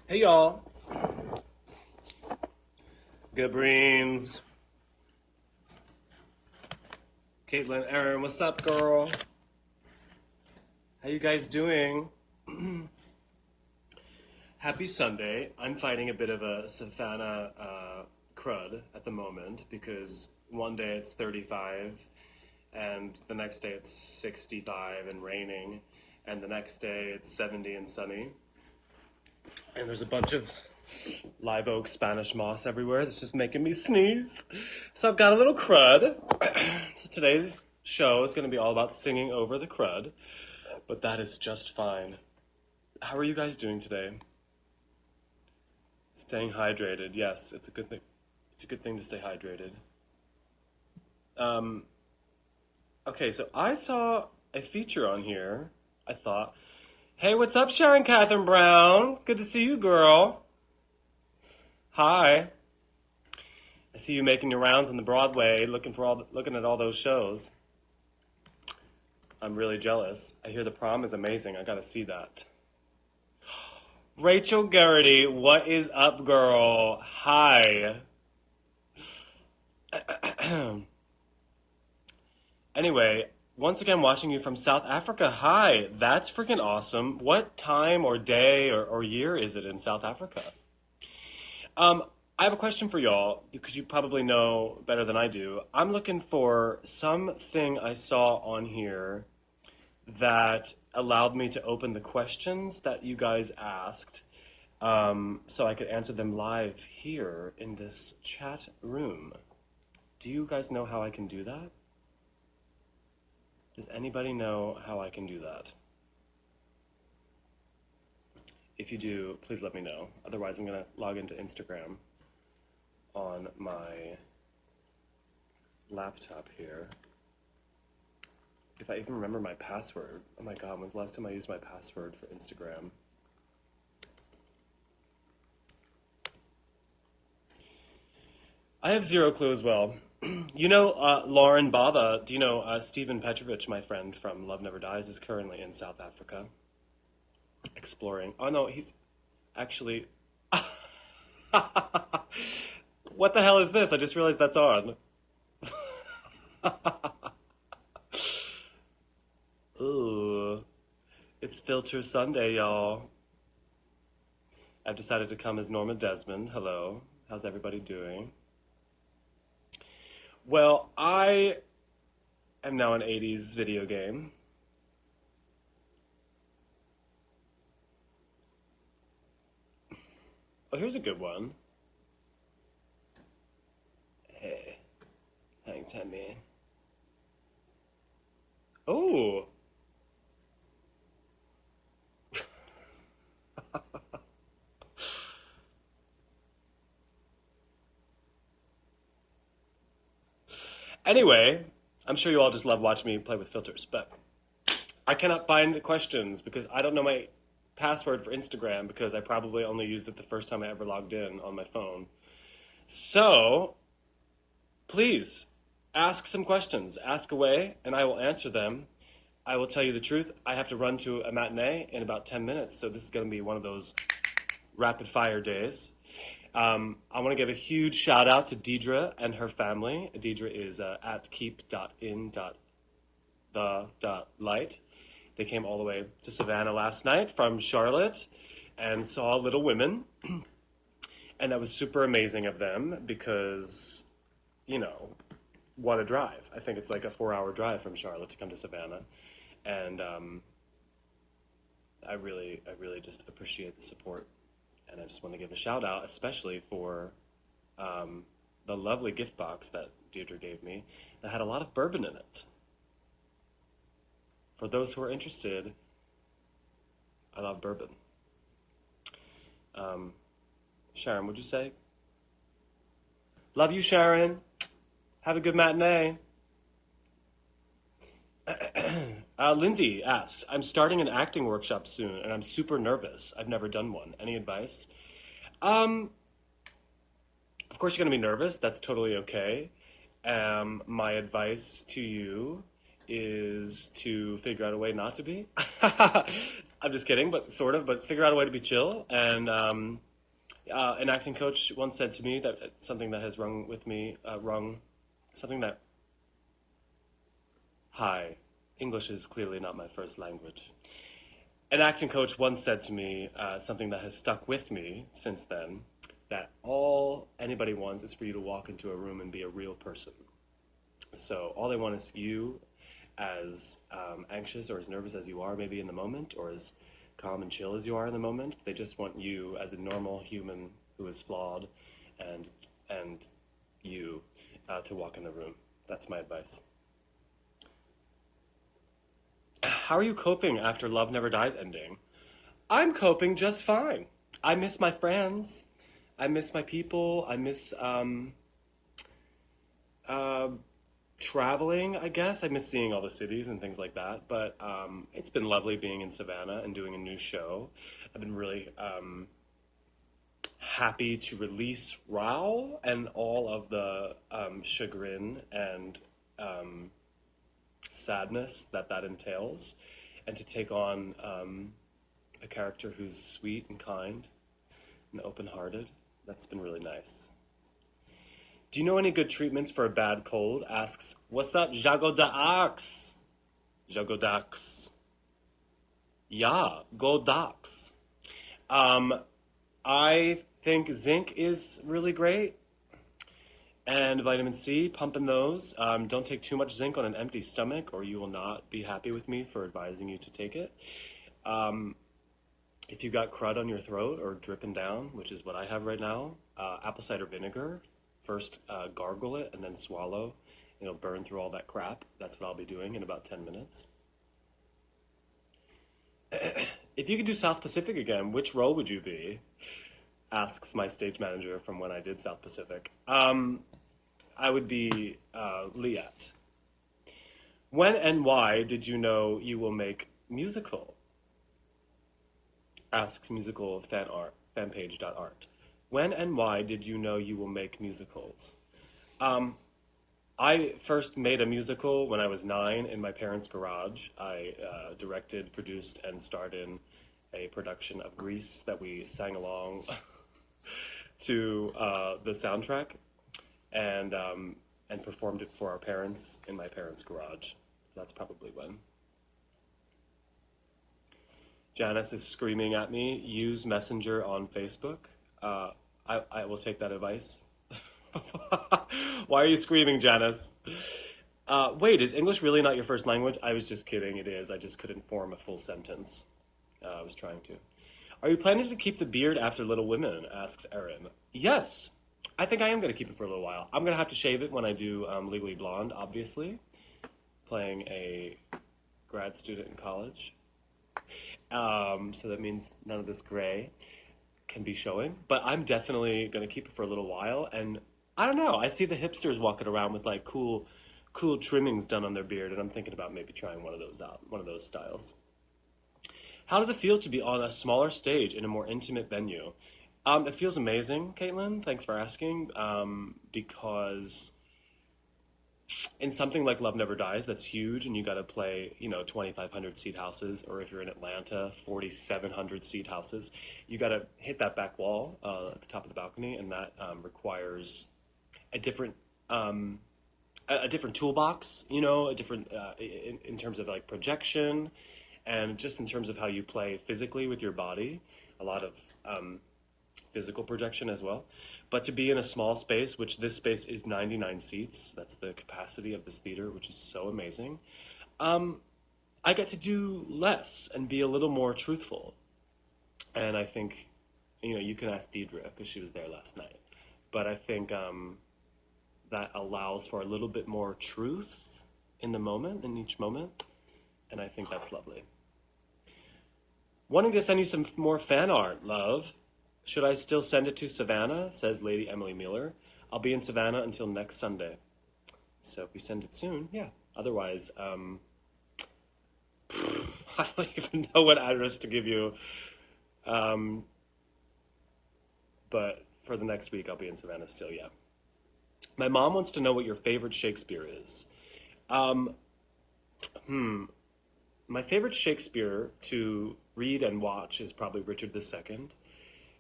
Hey y'all, good brains. Caitlin, Erin, what's up, girl? How you guys doing? Happy Sunday. I'm fighting a bit of a Savannah crud at the moment because one day it's 35 and the next day it's 65 and raining and the next day it's 70 and sunny. And there's a bunch of live oak Spanish moss everywhere that's just making me sneeze. So I've got a little crud. So today's show is going to be all about singing over the crud, but that is just fine. How are you guys doing today? Staying hydrated. Yes, it's a good thing. It's a good thing to stay hydrated. Okay, so I saw a feature on here. I thought, hey, what's up, Sharon Catherine Brown? Good to see you, girl. Hi. I see you making your rounds on the Broadway, looking at all those shows. I'm really jealous. I hear the prom is amazing. I gotta see that. Rachel Garrity, what is up, girl? Hi. Anyway, once again, watching you from South Africa. Hi, that's freaking awesome. What time or day or year is it in South Africa? I have a question for y'all because you probably know better than I do. I'm looking for something I saw on here that allowed me to open the questions that you guys asked, so I could answer them live here in this chat room. Do you guys know how I can do that? Does anybody know how I can do that? If you do, please let me know. Otherwise, I'm going to log into Instagram on my laptop here. If I even remember my password. Oh my god, when's the last time I used my password for Instagram? I have zero clue as well. You know, Lauren Bava, do you know Stephen Petrovich, my friend from Love Never Dies, is currently in South Africa exploring. Oh no, he's actually... What the hell is this? I just realized that's on. Ooh, it's Filter Sunday, y'all. I've decided to come as Norma Desmond. Hello, how's everybody doing? Well, I am now an 80s video game. Oh, here's a good one. Hey, hang time, man. Oh. Anyway, I'm sure you all just love watching me play with filters, but I cannot find the questions because I don't know my password for Instagram because I probably only used it the first time I ever logged in on my phone. So, please, ask some questions. Ask away, and I will answer them. I will tell you the truth. I have to run to a matinee in about 10 minutes, so this is going to be one of those rapid fire days. I want to give a huge shout out to Deidre and her family. Deidre is at keep.in.the.light. They came all the way to Savannah last night from Charlotte and saw Little Women. And that was super amazing of them because, you know, what a drive. I think it's like a 4-hour drive from Charlotte to come to Savannah. And I really just appreciate the support. And I just want to give a shout out, especially for the lovely gift box that Deirdre gave me that had a lot of bourbon in it. For those who are interested, I love bourbon. Sharon, would you say? Love you, Sharon. Have a good matinee. Lindsay asks, I'm starting an acting workshop soon, and I'm super nervous. I've never done one. Any advice? Of course you're going to be nervous. That's totally okay. My advice to you is to figure out a way not to be. I'm just kidding, but sort of. But figure out a way to be chill. And an acting coach once said to me that something that has rung with me, something that. Hi, English is clearly not my first language. An acting coach once said to me something that has stuck with me since then, that all anybody wants is for you to walk into a room and be a real person. So all they want is you, as anxious or as nervous as you are maybe in the moment, or as calm and chill as you are in the moment. They just want you as a normal human who is flawed, and you to walk in the room. That's my advice. How are you coping after Love Never Dies ending? I'm coping just fine. I miss my friends. I miss my people. I miss uh, traveling, I guess. I miss seeing all the cities and things like that. But it's been lovely being in Savannah and doing a new show. I've been really happy to release Raoul and all of the chagrin and sadness that entails, and to take on a character who's sweet and kind and open-hearted. That's been really nice. Do you know any good treatments for a bad cold? Asks, what's up, Jagodax? Jagodax. Yeah, go docs. I think zinc is really great. And vitamin C, pumping those. Don't take too much zinc on an empty stomach, or you will not be happy with me for advising you to take it. If you got crud on your throat or dripping down, which is what I have right now, apple cider vinegar. First, gargle it and then swallow. It'll burn through all that crap. That's what I'll be doing in about 10 minutes. If you could do South Pacific again, which role would you be? Asks my stage manager from when I did South Pacific. I would be Liette. When and why did you know you will make musical? Asks musical fanpage.art. When and why did you know you will make musicals? I first made a musical when I was 9 in my parents' garage. I directed, produced, and starred in a production of Grease that we sang along to the soundtrack, and performed it for our parents in my parents' garage. That's probably when. Janice is screaming at me, use Messenger on Facebook. I will take that advice. Why are you screaming, Janice? Wait, is English really not your first language? I was just kidding, it is. I just couldn't form a full sentence. I was trying to. Are you planning to keep the beard after Little Women? Asks Erin. Yes, I think I am going to keep it for a little while. I'm going to have to shave it when I do Legally Blonde, obviously. Playing a grad student in college. So that means none of this gray can be showing. But I'm definitely going to keep it for a little while. And I don't know, I see the hipsters walking around with like cool trimmings done on their beard. And I'm thinking about maybe trying one of those out, one of those styles. How does it feel to be on a smaller stage in a more intimate venue? It feels amazing, Caitlin. Thanks for asking. Because in something like Love Never Dies, that's huge, and you got to play, 2,500 seat houses, or if you're in Atlanta, 4,700 seat houses. You got to hit that back wall at the top of the balcony, and that requires a different toolbox. A different in terms of like projection, and just in terms of how you play physically with your body. A lot of physical projection as well. But to be in a small space, which this space is 99 seats, that's the capacity of this theater, which is so amazing, I get to do less and be a little more truthful. And I think, you can ask Deidre, because she was there last night. But I think that allows for a little bit more truth in the moment, in each moment. And I think that's lovely. Wanting to send you some more fan art, love. Should I still send it to Savannah? Says Lady Emily Miller. I'll be in Savannah until next Sunday. So if you send it soon, yeah. Otherwise, I don't even know what address to give you. But for the next week, I'll be in Savannah still, yeah. My mom wants to know what your favorite Shakespeare is. My favorite Shakespeare to read and watch is probably Richard II.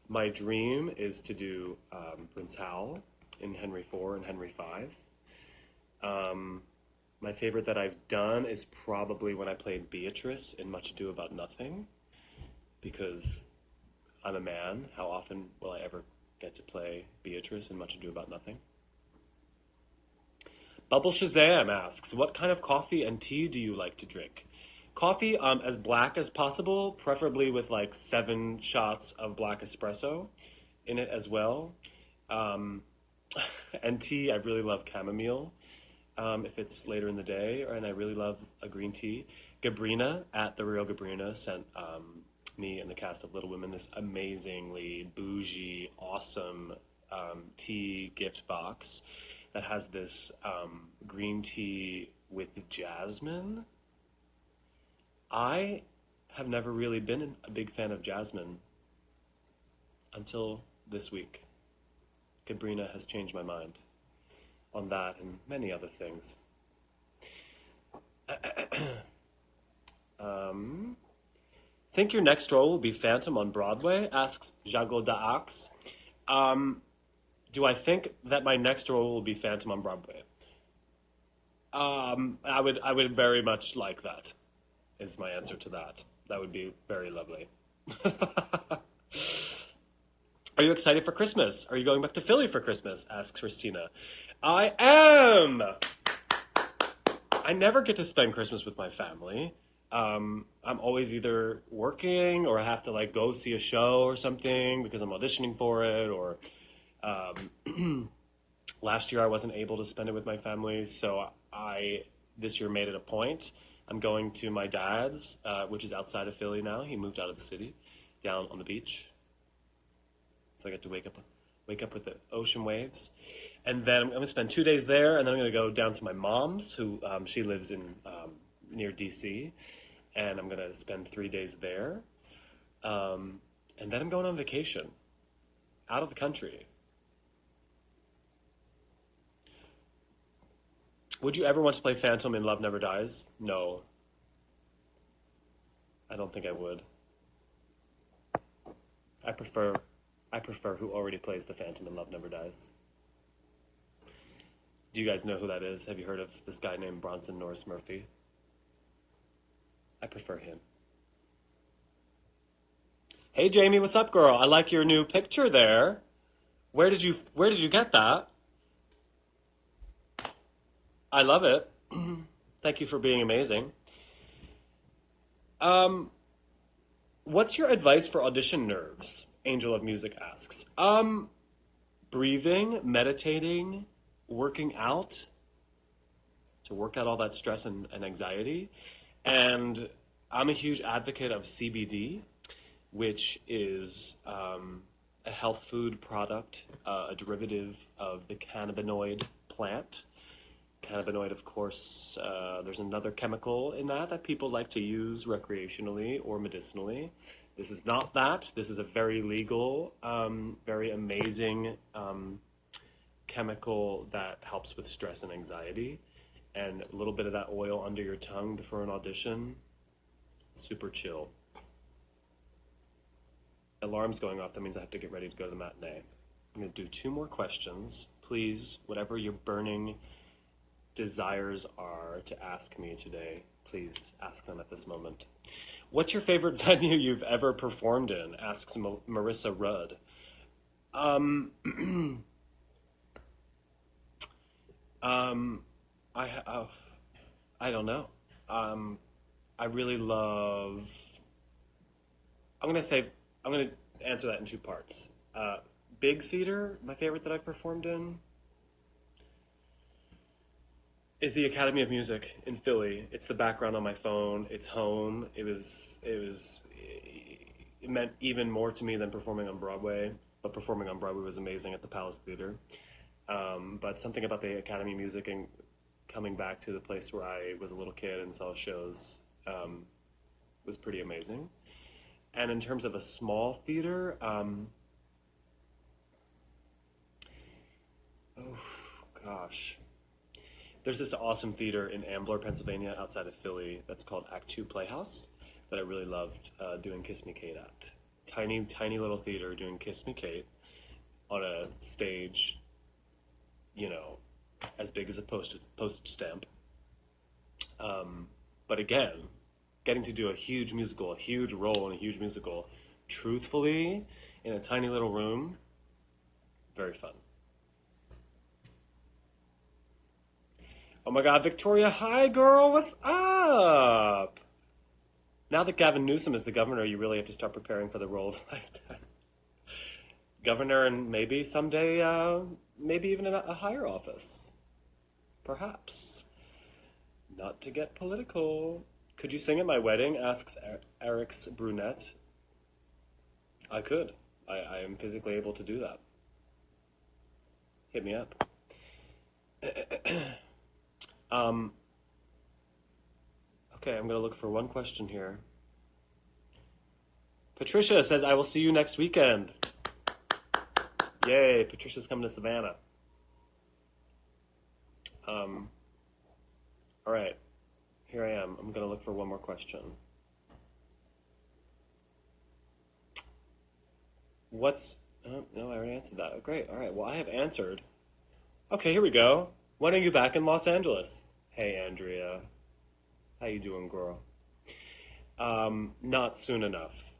My dream is to do Prince Hal in Henry IV and Henry V. Um, my favorite that I've done is probably when I played Beatrice in Much Ado About Nothing, because I'm a man. How often will I ever get to play Beatrice in Much Ado About Nothing? Bubble Shazam asks, what kind of coffee and tea do you like to drink? Coffee, as black as possible, preferably with like 7 shots of black espresso in it as well. Um, and tea, I really love chamomile if it's later in the day, and I really love a green tea. Gabrina at The Real Gabrina sent me and the cast of Little Women this amazingly bougie, awesome tea gift box that has this green tea with jasmine. I have never really been a big fan of jasmine until this week. Gabrina has changed my mind on that and many other things. Think your next role will be Phantom on Broadway? Asks Jago Daax. Do I think that my next role will be Phantom on Broadway? I would very much like that, is my answer to that. That would be very lovely. Are you excited for Christmas? Are you going back to Philly for Christmas? Asks Christina. I am! I never get to spend Christmas with my family. I'm always either working or I have to like go see a show or something because I'm auditioning for it, or last year I wasn't able to spend it with my family, so I this year made it a point. I'm going to my dad's, which is outside of Philly now. He moved out of the city, down on the beach. So I get to wake up with the ocean waves. And then I'm going to spend 2 days there, and then I'm going to go down to my mom's, who she lives in near D.C., and I'm going to spend 3 days there. And then I'm going on vacation, out of the country. Would you ever want to play Phantom in Love Never Dies? No. I don't think I would. I prefer who already plays the Phantom in Love Never Dies. Do you guys know who that is? Have you heard of this guy named Bronson Norris Murphy? I prefer him. Hey Jamie, what's up, girl? I like your new picture there. Where did you get that? I love it. Thank you for being amazing. What's your advice for audition nerves? Angel of Music asks. Breathing, meditating, working out to work out all that stress and anxiety. And I'm a huge advocate of CBD, which is a health food product, a derivative of the cannabinoid plant. Cannabinoid, of course, there's another chemical in that people like to use recreationally or medicinally. This is not that. This is a very legal, very amazing chemical that helps with stress and anxiety. And a little bit of that oil under your tongue before an audition, super chill. Alarm's going off. That means I have to get ready to go to the matinee. I'm going to do 2 more questions. Please, whatever your burning desires are to ask me today, please ask them at this moment. What's your favorite venue you've ever performed in? Asks Marissa Rudd. I don't know. I really love. I'm gonna answer that in 2 parts. Big theater, my favorite that I've performed in, is the Academy of Music in Philly. It's the background on my phone. It's home. It meant even more to me than performing on Broadway. But performing on Broadway was amazing at the Palace Theater. But something about the Academy of Music and coming back to the place where I was a little kid and saw shows was pretty amazing. And in terms of a small theater, oh gosh. There's this awesome theater in Ambler, Pennsylvania, outside of Philly, that's called Act Two Playhouse, that I really loved doing Kiss Me Kate at. Tiny, tiny little theater doing Kiss Me Kate on a stage, as big as a postage stamp. But again, getting to do a huge musical, a huge role in a huge musical, truthfully, in a tiny little room, very fun. Oh my God, Victoria, hi girl, what's up? Now that Gavin Newsom is the governor, you really have to start preparing for the role of a lifetime. Governor, and maybe someday, maybe even in a higher office. Perhaps. Not to get political. Could you sing at my wedding? Asks Eric's brunette. I could. I am physically able to do that. Hit me up. Okay, I'm going to look for one question here. Patricia says, I will see you next weekend. Yay, Patricia's coming to Savannah. All right, here I am. I'm going to look for one more question. Oh, no, I already answered that. Oh, great. All right, well, I have answered. Okay, here we go. When are you back in Los Angeles? Hey, Andrea. How you doing, girl? Not soon enough.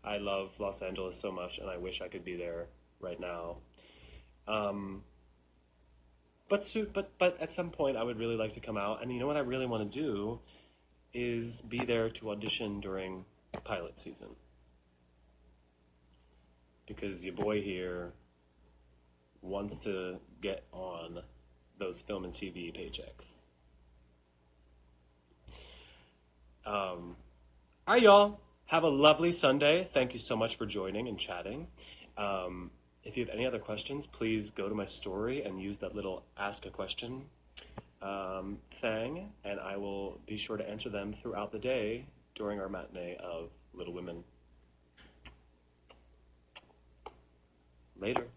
I love Los Angeles so much, and I wish I could be there right now. But at some point, I would really like to come out. And you know what I really want to do is be there to audition during pilot season. Because your boy here wants to get on those film and TV paychecks. All right, y'all. Have a lovely Sunday. Thank you so much for joining and chatting. If you have any other questions, please go to my story and use that little ask a question thing, and I will be sure to answer them throughout the day during our matinee of Little Women. Later.